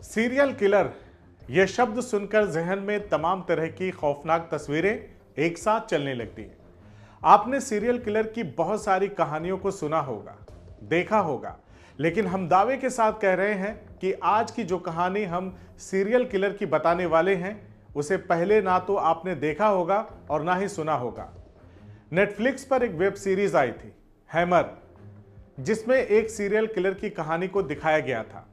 Serial killer यह शब्द सुनकर जहन में तमाम तरह की खौफनाक तस्वीरें एक साथ चलने लगती हैं। आपने सीरियल किलर की बहुत सारी कहानियों को सुना होगा, देखा होगा, लेकिन हम दावे के साथ कह रहे हैं कि आज की जो कहानी हम सीरियल किलर की बताने वाले हैं उसे पहले ना तो आपने देखा होगा और ना ही सुना होगा। नेटफ्लिक्स पर एक वेब सीरीज आई थी, हैमर, जिसमें एक सीरियल किलर की कहानी को दिखाया गया था।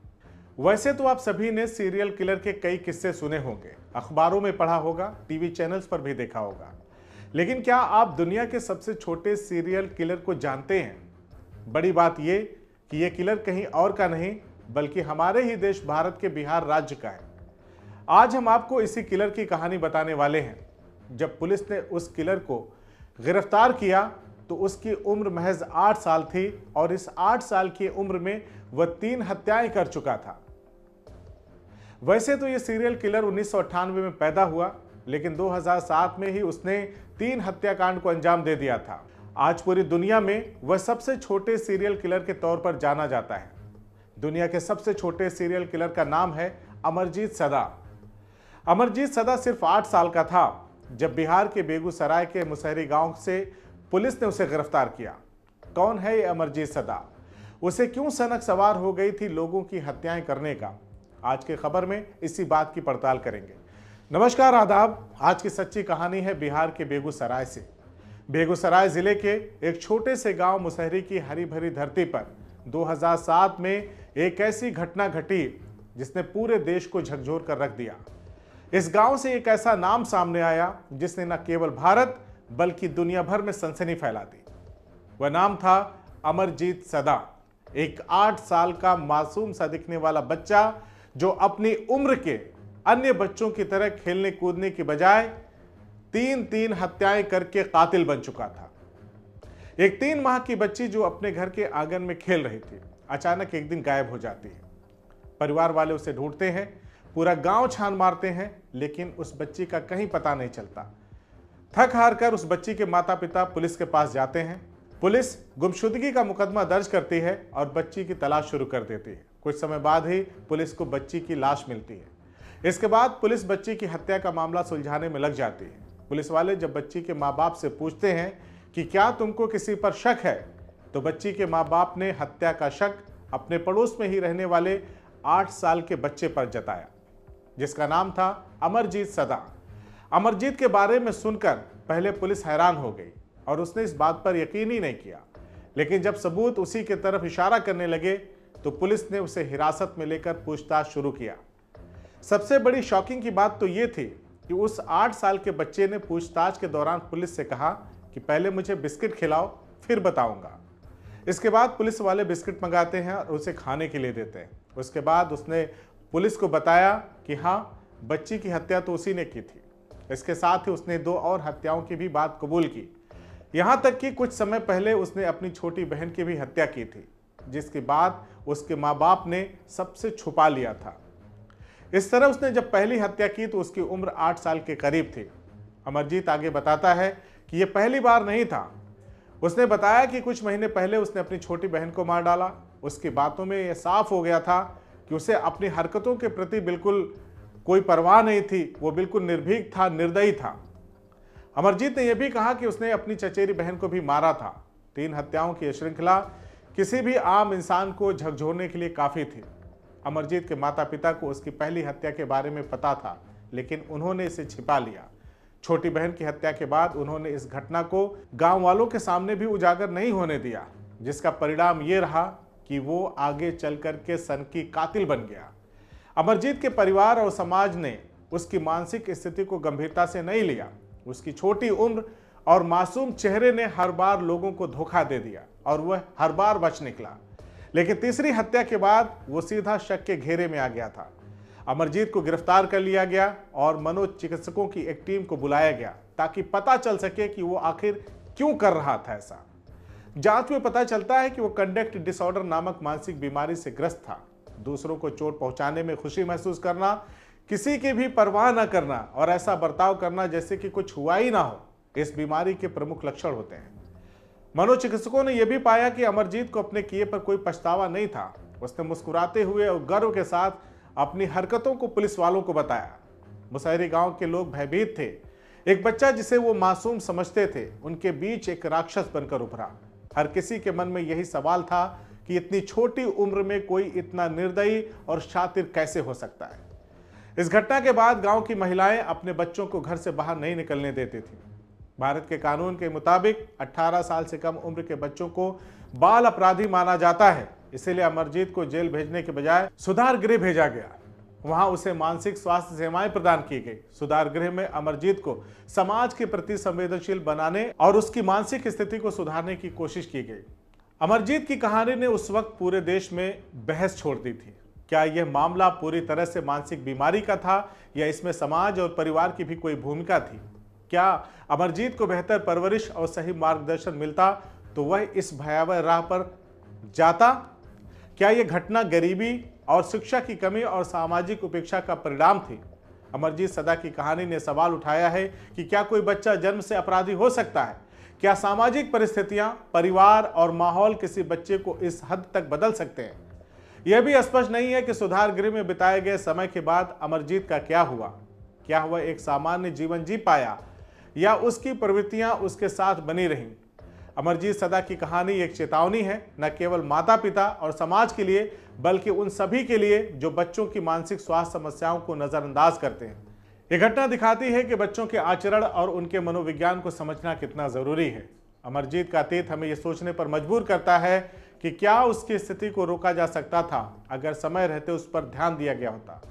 वैसे तो आप सभी ने सीरियल किलर के कई किस्से सुने होंगे, अखबारों में पढ़ा होगा, टीवी चैनल्स पर भी देखा होगा, लेकिन क्या आप दुनिया के सबसे छोटे सीरियल किलर को जानते हैं? बड़ी बात यह कि यह किलर कहीं और का नहीं बल्कि हमारे ही देश भारत के बिहार राज्य का है। आज हम आपको इसी किलर की कहानी बताने वाले हैं। जब पुलिस ने उस किलर को गिरफ्तार किया तो उसकी उम्र महज 8 साल थी और इस 8 साल की उम्र में वह 3 हत्याएं कर चुका था। वैसे तो यह सीरियल किलर 1998 में पैदा हुआ, लेकिन 2007 में ही उसने 3 हत्याकांड को अंजाम दे दिया था। आज पूरी दुनिया में वह सबसे छोटे सीरियल किलर के तौर पर जाना जाता है। दुनिया के सबसे छोटे सीरियल किलर का नाम है अमरजीत सदा। अमरजीत सदा सिर्फ 8 साल का था जब बिहार के बेगूसराय के मुसहरी गांव से पुलिस ने उसे गिरफ्तार किया। कौन है ये अमरजीत सदा? उसे क्यों सनक सवार हो गई थी लोगों की हत्याएं करने का? आज की खबर में इसी बात की पड़ताल करेंगे। नमस्कार, आदाब। आज की सच्ची कहानी है बिहार के बेगूसराय से। बेगूसराय जिले के एक छोटे से गांव मुसहरी की हरी भरी धरती पर 2007 में एक ऐसी घटना घटी जिसने पूरे देश को झकझोर कर रख दिया। इस गांव से एक ऐसा नाम सामने आया जिसने न केवल भारत बल्कि दुनिया भर में सनसनी फैला दी। वह नाम था अमरजीत सदा, एक 8 साल का मासूम सा दिखने वाला बच्चा जो अपनी उम्र के अन्य बच्चों की तरह खेलने कूदने की बजाय 3 हत्याएं करके कातिल बन चुका था। एक 3 माह की बच्ची जो अपने घर के आंगन में खेल रही थी, अचानक एक दिन गायब हो जाती है। परिवार वाले उसे ढूंढते हैं, पूरा गांव छान मारते हैं, लेकिन उस बच्ची का कहीं पता नहीं चलता। थक हार कर उस बच्ची के माता पिता पुलिस के पास जाते हैं। पुलिस गुमशुदगी का मुकदमा दर्ज करती है और बच्ची की तलाश शुरू कर देती है। कुछ समय बाद ही पुलिस को बच्ची की लाश मिलती है। इसके बाद पुलिस बच्ची की हत्या का मामला सुलझाने में लग जाती है। पुलिस वाले जब बच्ची के माँ बाप से पूछते हैं कि क्या तुमको किसी पर शक है, तो बच्ची के माँ बाप ने हत्या का शक अपने पड़ोस में ही रहने वाले 8 साल के बच्चे पर जताया, जिसका नाम था अमरजीत सदा। अमरजीत के बारे में सुनकर पहले पुलिस हैरान हो गई और उसने इस बात पर यकीन ही नहीं किया, लेकिन जब सबूत उसी की तरफ इशारा करने लगे तो पुलिस ने उसे हिरासत में लेकर पूछताछ शुरू किया। सबसे बड़ी शॉकिंग की बात तो यह थी कि उस 8 साल के बच्चे ने पूछताछ के दौरान पुलिस से कहा कि पहले मुझे बिस्किट खिलाओ फिर बताऊंगा। इसके बाद पुलिस वाले बिस्किट मंगाते हैं और उसे खाने के लिए देते हैं। उसके बाद उसने पुलिस को बताया कि हाँ, बच्ची की हत्या तो उसी ने की थी। इसके साथ ही उसने 2 और हत्याओं की भी बात कबूल की। यहां तक कि कुछ समय पहले उसने अपनी छोटी बहन की भी हत्या की थी, जिसके बाद उसके माँ बाप ने सबसे छुपा लिया था। इस तरह उसने जब पहली हत्या की तो उसकी उम्र 8 साल के करीब थी। अमरजीत आगे बताता है कि यह पहली बार नहीं था। उसने बताया कि कुछ महीने पहले उसने अपनी छोटी बहन को मार डाला। उसकी बातों में यह साफ हो गया था कि उसे अपनी हरकतों के प्रति बिल्कुल कोई परवाह नहीं थी। वो बिल्कुल निर्भीक था, निर्दयी था। अमरजीत ने यह भी कहा कि उसने अपनी चचेरी बहन को भी मारा था। 3 हत्याओं की श्रृंखला किसी भी आम इंसान को झकझोरने के लिए काफी थी। अमरजीत के माता पिता को उसकी पहली हत्या के बारे में पता था, लेकिन उन्होंने इसे छिपा लिया। छोटी बहन की हत्या के बाद उन्होंने इस घटना को गांव वालों के सामने भी उजागर नहीं होने दिया, जिसका परिणाम यह रहा कि वो आगे चल करके सनकी कातिल बन गया। अमरजीत के परिवार और समाज ने उसकी मानसिक स्थिति को गंभीरता से नहीं लिया। उसकी छोटी उम्र और मासूम चेहरे ने हर बार लोगों को धोखा दे दिया और वह हर बार बच निकला। लेकिन तीसरी हत्या के बाद वो सीधा शक के घेरे में आ गया था। अमरजीत को गिरफ्तार कर लिया गया और मनोचिकित्सकों की एक टीम को बुलाया गया ताकि पता चल सके कि वो आखिर क्यों कर रहा था ऐसा। जांच में पता चलता है कि वो कंडक्ट डिसऑर्डर नामक मानसिक बीमारी से ग्रस्त था। दूसरों को चोट पहुंचाने में खुशी महसूस करना, किसी की भी परवाह न करना और ऐसा बर्ताव करना जैसे कि कुछ हुआ ही ना हो, इस बीमारी के प्रमुख लक्षण होते हैं। मनोचिकित्सकों ने यह भी पाया कि अमरजीत को अपने किए पर कोई पछतावा नहीं था। उसने मुस्कुराते हुए और गर्व के साथ अपनी हरकतों को पुलिस वालों को बताया। मुसहरी गांव के लोग भयभीत थे। एक बच्चा जिसे वो मासूम समझते थे उनके बीच एक राक्षस बनकर उभरा। हर किसी के मन में यही सवाल था कि इतनी छोटी उम्र में कोई इतना निर्दयी और शातिर कैसे हो सकता है। इस घटना के बाद गांव की महिलाएं अपने बच्चों को घर से बाहर नहीं निकलने देती थी। भारत के कानून के मुताबिक 18 साल से कम उम्र के बच्चों को बाल अपराधी माना जाता है। इसीलिए अमरजीत को जेल भेजने के बजाय सुधार गृह भेजा गया। वहां उसे मानसिक स्वास्थ्य सेवाएं प्रदान की गई। सुधार गृह में अमरजीत को समाज के प्रति संवेदनशील बनाने और उसकी मानसिक स्थिति को सुधारने की कोशिश की गई। अमरजीत की कहानी ने उस वक्त पूरे देश में बहस छोड़ दी थी। क्या यह मामला पूरी तरह से मानसिक बीमारी का था या इसमें समाज और परिवार की भी कोई भूमिका थी? क्या अमरजीत को बेहतर परवरिश और सही मार्गदर्शन मिलता तो वह इस भयावह राह पर जाता? क्या यह घटना गरीबी और शिक्षा की कमी और सामाजिक उपेक्षा का परिणाम थी? अमरजीत सदा की कहानी ने सवाल उठाया है कि क्या कोई बच्चा जन्म से अपराधी हो सकता है? क्या सामाजिक परिस्थितियां, परिवार और माहौल किसी बच्चे को इस हद तक बदल सकते हैं? यह भी स्पष्ट नहीं है कि सुधार गृह में बिताए गए समय के बाद अमरजीत का क्या हुआ। क्या वह एक सामान्य जीवन जी पाया या उसकी प्रवृत्तियां उसके साथ बनी रहीं? अमरजीत सदा की कहानी एक चेतावनी है, न केवल माता पिता और समाज के लिए बल्कि उन सभी के लिए जो बच्चों की मानसिक स्वास्थ्य समस्याओं को नजरअंदाज करते हैं। यह घटना दिखाती है कि बच्चों के आचरण और उनके मनोविज्ञान को समझना कितना जरूरी है। अमरजीत का अतीत हमें यह सोचने पर मजबूर करता है कि क्या उसकी स्थिति को रोका जा सकता था अगर समय रहते उस पर ध्यान दिया गया होता।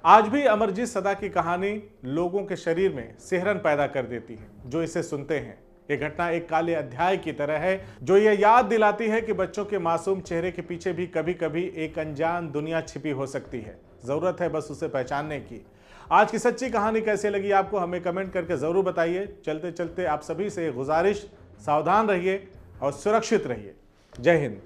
आज भी अमरजीत सदा की कहानी लोगों के शरीर में सिहरन पैदा कर देती है जो इसे सुनते हैं। यह घटना एक काले अध्याय की तरह है जो यह याद दिलाती है कि बच्चों के मासूम चेहरे के पीछे भी कभी कभी एक अनजान दुनिया छिपी हो सकती है। जरूरत है बस उसे पहचानने की। आज की सच्ची कहानी कैसे लगी आपको हमें कमेंट करके जरूर बताइए। चलते चलते आप सभी से गुजारिश, सावधान रहिए और सुरक्षित रहिए। जय हिंद।